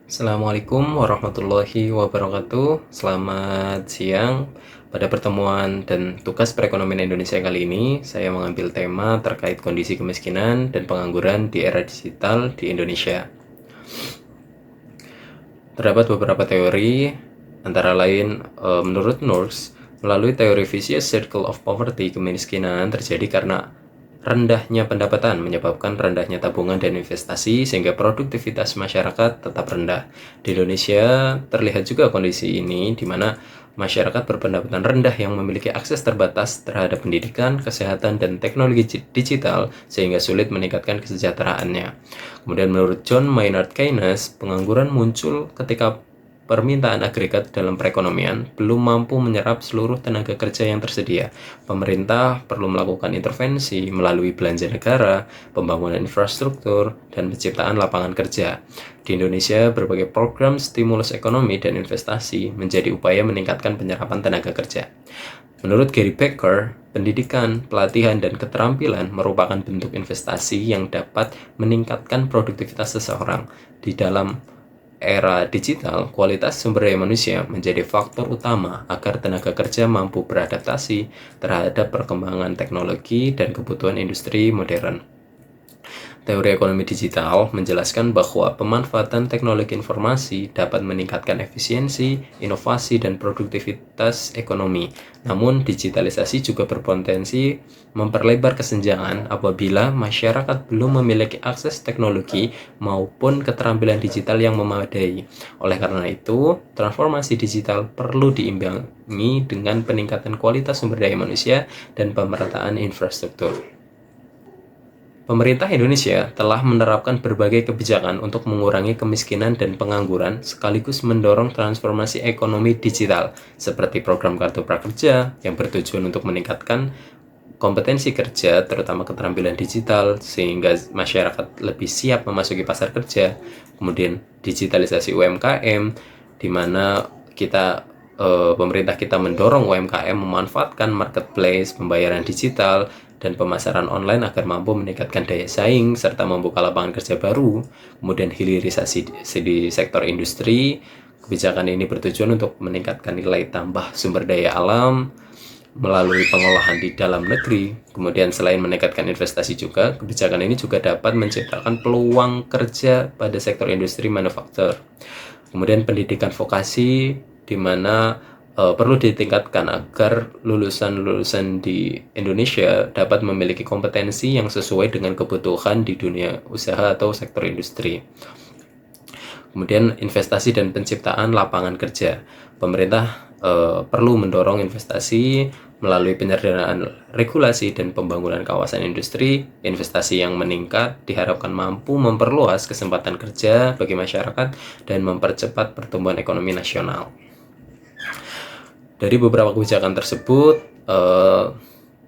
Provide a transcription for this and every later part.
Assalamualaikum warahmatullahi wabarakatuh. Selamat siang. Pada pertemuan dan tugas perekonomian Indonesia kali ini, saya mengambil tema terkait kondisi kemiskinan dan pengangguran di era digital di Indonesia. Terdapat beberapa teori, antara lain menurut Nurse, melalui teori vicious circle of poverty, kemiskinan terjadi karena rendahnya pendapatan menyebabkan rendahnya tabungan dan investasi sehingga produktivitas masyarakat tetap rendah. Di Indonesia terlihat juga kondisi ini di mana masyarakat berpendapatan rendah yang memiliki akses terbatas terhadap pendidikan, kesehatan, dan teknologi digital sehingga sulit meningkatkan kesejahteraannya. Kemudian menurut John Maynard Keynes, pengangguran muncul ketika permintaan agregat dalam perekonomian belum mampu menyerap seluruh tenaga kerja yang tersedia. Pemerintah perlu melakukan intervensi melalui belanja negara, pembangunan infrastruktur, dan penciptaan lapangan kerja. Di Indonesia, berbagai program stimulus ekonomi dan investasi menjadi upaya meningkatkan penyerapan tenaga kerja. Menurut Gary Becker, pendidikan, pelatihan, dan keterampilan merupakan bentuk investasi yang dapat meningkatkan produktivitas seseorang. Di dalam era digital, kualitas sumber daya manusia menjadi faktor utama agar tenaga kerja mampu beradaptasi terhadap perkembangan teknologi dan kebutuhan industri modern. Teori ekonomi digital menjelaskan bahwa pemanfaatan teknologi informasi dapat meningkatkan efisiensi, inovasi, dan produktivitas ekonomi. Namun, digitalisasi juga berpotensi memperlebar kesenjangan apabila masyarakat belum memiliki akses teknologi maupun keterampilan digital yang memadai. Oleh karena itu, transformasi digital perlu diimbangi dengan peningkatan kualitas sumber daya manusia dan pemerataan infrastruktur. Pemerintah Indonesia telah menerapkan berbagai kebijakan untuk mengurangi kemiskinan dan pengangguran sekaligus mendorong transformasi ekonomi digital seperti program Kartu Prakerja yang bertujuan untuk meningkatkan kompetensi kerja terutama keterampilan digital sehingga masyarakat lebih siap memasuki pasar kerja. Kemudian digitalisasi UMKM di mana pemerintah kita mendorong UMKM memanfaatkan marketplace, pembayaran digital, dan pemasaran online agar mampu meningkatkan daya saing serta membuka lapangan kerja baru. Kemudian hilirisasi di sektor industri. Kebijakan ini bertujuan untuk meningkatkan nilai tambah sumber daya alam melalui pengolahan di dalam negeri. Kemudian selain meningkatkan investasi juga, kebijakan ini juga dapat menciptakan peluang kerja pada sektor industri manufaktur. Kemudian pendidikan vokasi di mana perlu ditingkatkan agar lulusan-lulusan di Indonesia dapat memiliki kompetensi yang sesuai dengan kebutuhan di dunia usaha atau sektor industri. Kemudian investasi dan penciptaan lapangan kerja. Pemerintah perlu mendorong investasi melalui penyederhanaan regulasi dan pembangunan kawasan industri. Investasi yang meningkat diharapkan mampu memperluas kesempatan kerja bagi masyarakat dan mempercepat pertumbuhan ekonomi nasional. Dari beberapa kebijakan tersebut,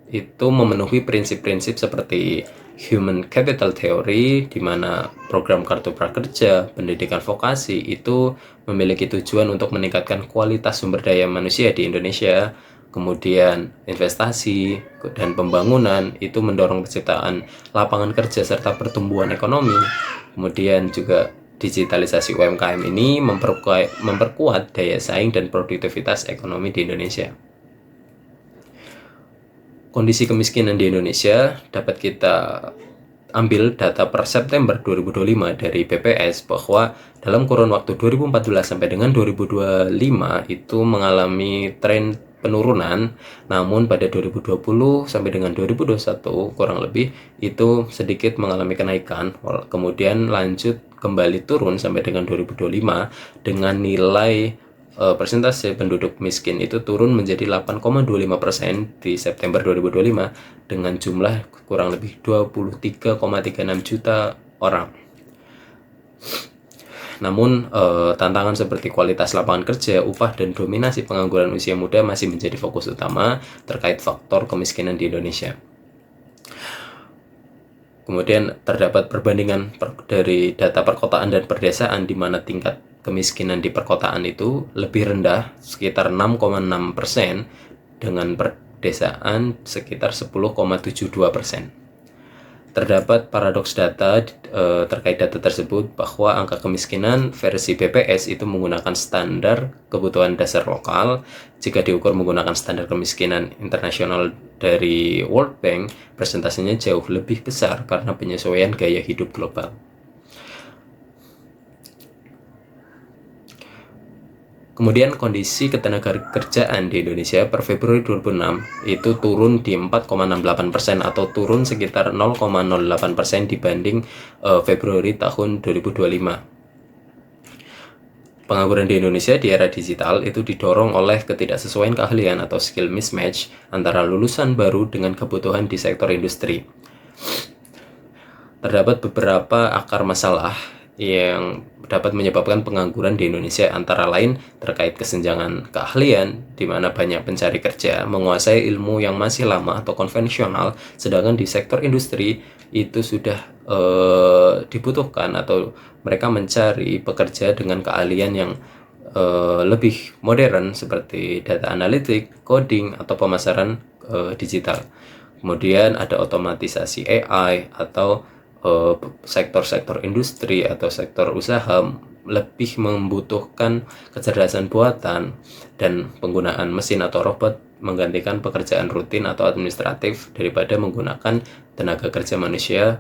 itu memenuhi prinsip-prinsip seperti Human Capital Theory, di mana program Kartu Prakerja, pendidikan vokasi itu memiliki tujuan untuk meningkatkan kualitas sumber daya manusia di Indonesia. Kemudian investasi dan pembangunan itu mendorong penciptaan lapangan kerja serta pertumbuhan ekonomi. Kemudian juga digitalisasi UMKM ini memperkuat daya saing dan produktivitas ekonomi di Indonesia. Kondisi kemiskinan di Indonesia dapat kita ambil data per September 2025 dari BPS bahwa dalam kurun waktu 2014 sampai dengan 2025 itu mengalami tren penurunan, namun pada 2020 sampai dengan 2021 kurang lebih itu sedikit mengalami kenaikan, kemudian lanjut kembali turun sampai dengan 2025 dengan nilai persentase penduduk miskin itu turun menjadi 8,25% di September 2025 dengan jumlah kurang lebih 23,36 juta orang. Namun tantangan seperti kualitas lapangan kerja, upah, dan dominasi pengangguran usia muda masih menjadi fokus utama terkait faktor kemiskinan di Indonesia. Kemudian terdapat perbandingan dari data perkotaan dan perdesaan di mana tingkat kemiskinan di perkotaan itu lebih rendah sekitar 6,6% dengan perdesaan sekitar 10,72%. Terdapat paradoks data terkait data tersebut bahwa angka kemiskinan versi BPS itu menggunakan standar kebutuhan dasar lokal. Jika diukur menggunakan standar kemiskinan internasional dari World Bank, persentasenya jauh lebih besar karena penyesuaian gaya hidup global. Kemudian kondisi ketenagakerjaan di Indonesia per Februari 2006 itu turun di 4,68% atau turun sekitar 0,08% dibanding Februari tahun 2025. Pengangguran di Indonesia di era digital itu didorong oleh ketidaksesuaian keahlian atau skill mismatch antara lulusan baru dengan kebutuhan di sektor industri. Terdapat beberapa akar masalah yang dapat menyebabkan pengangguran di Indonesia, antara lain terkait kesenjangan keahlian, di mana banyak pencari kerja menguasai ilmu yang masih lama atau konvensional, sedangkan di sektor industri itu sudah dibutuhkan atau mereka mencari pekerja dengan keahlian yang lebih modern seperti data analitik, coding, atau pemasaran digital. Kemudian ada otomatisasi AI atau sektor-sektor industri atau sektor usaha lebih membutuhkan kecerdasan buatan dan penggunaan mesin atau robot menggantikan pekerjaan rutin atau administratif daripada menggunakan tenaga kerja manusia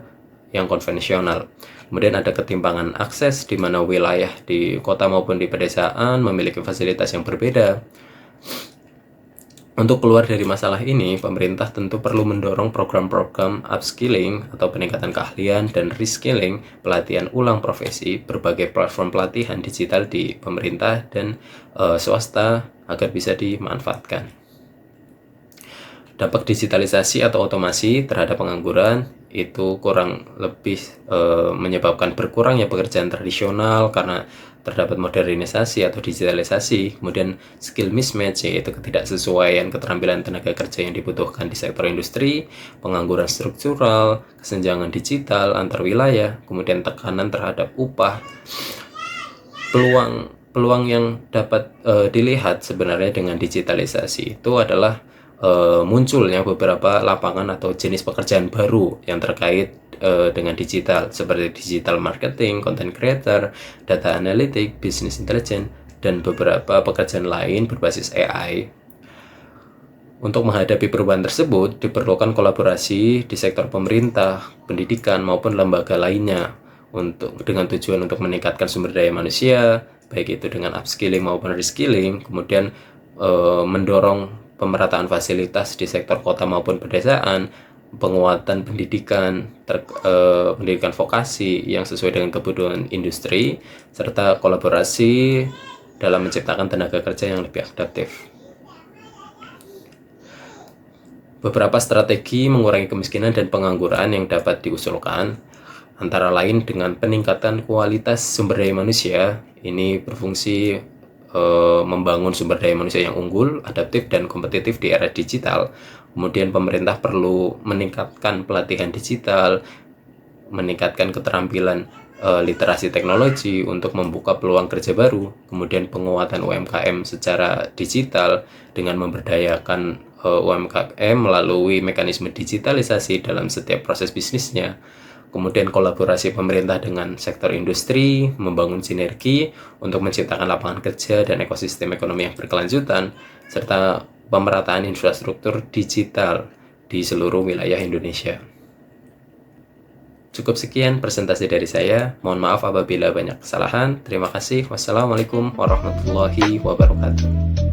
yang konvensional. Kemudian ada ketimpangan akses di mana wilayah di kota maupun di pedesaan memiliki fasilitas yang berbeda. Untuk keluar dari masalah ini, pemerintah tentu perlu mendorong program-program upskilling atau peningkatan keahlian dan reskilling, pelatihan ulang profesi, berbagai platform pelatihan digital di pemerintah dan swasta agar bisa dimanfaatkan. Dampak digitalisasi atau otomasi terhadap pengangguran itu kurang lebih menyebabkan berkurangnya pekerjaan tradisional karena terdapat modernisasi atau digitalisasi. Kemudian skill mismatch, yaitu ketidaksesuaian keterampilan tenaga kerja yang dibutuhkan di sektor industri, pengangguran struktural, kesenjangan digital antar wilayah, kemudian tekanan terhadap upah. Peluang yang dapat dilihat sebenarnya dengan digitalisasi itu adalah munculnya beberapa lapangan atau jenis pekerjaan baru yang terkait dengan digital, seperti digital marketing, content creator, data analytic, business intelligence, dan beberapa pekerjaan lain berbasis AI. Untuk menghadapi perubahan tersebut, diperlukan kolaborasi di sektor pemerintah, pendidikan, maupun lembaga lainnya dengan tujuan untuk meningkatkan sumber daya manusia, baik itu dengan upskilling maupun reskilling, kemudian mendorong pemerataan fasilitas di sektor kota maupun pedesaan, penguatan pendidikan pendidikan vokasi yang sesuai dengan kebutuhan industri, serta kolaborasi dalam menciptakan tenaga kerja yang lebih adaptif. Beberapa strategi mengurangi kemiskinan dan pengangguran yang dapat diusulkan antara lain dengan peningkatan kualitas sumber daya manusia. Ini berfungsi membangun sumber daya manusia yang unggul, adaptif, dan kompetitif di era digital. Kemudian pemerintah perlu meningkatkan pelatihan digital, meningkatkan keterampilan literasi teknologi untuk membuka peluang kerja baru. Kemudian penguatan UMKM secara digital dengan memberdayakan UMKM melalui mekanisme digitalisasi dalam setiap proses bisnisnya. Kemudian kolaborasi pemerintah dengan sektor industri, membangun sinergi untuk menciptakan lapangan kerja dan ekosistem ekonomi yang berkelanjutan, serta pemerataan infrastruktur digital di seluruh wilayah Indonesia. Cukup sekian presentasi dari saya. Mohon maaf apabila banyak kesalahan. Terima kasih. Wassalamualaikum warahmatullahi wabarakatuh.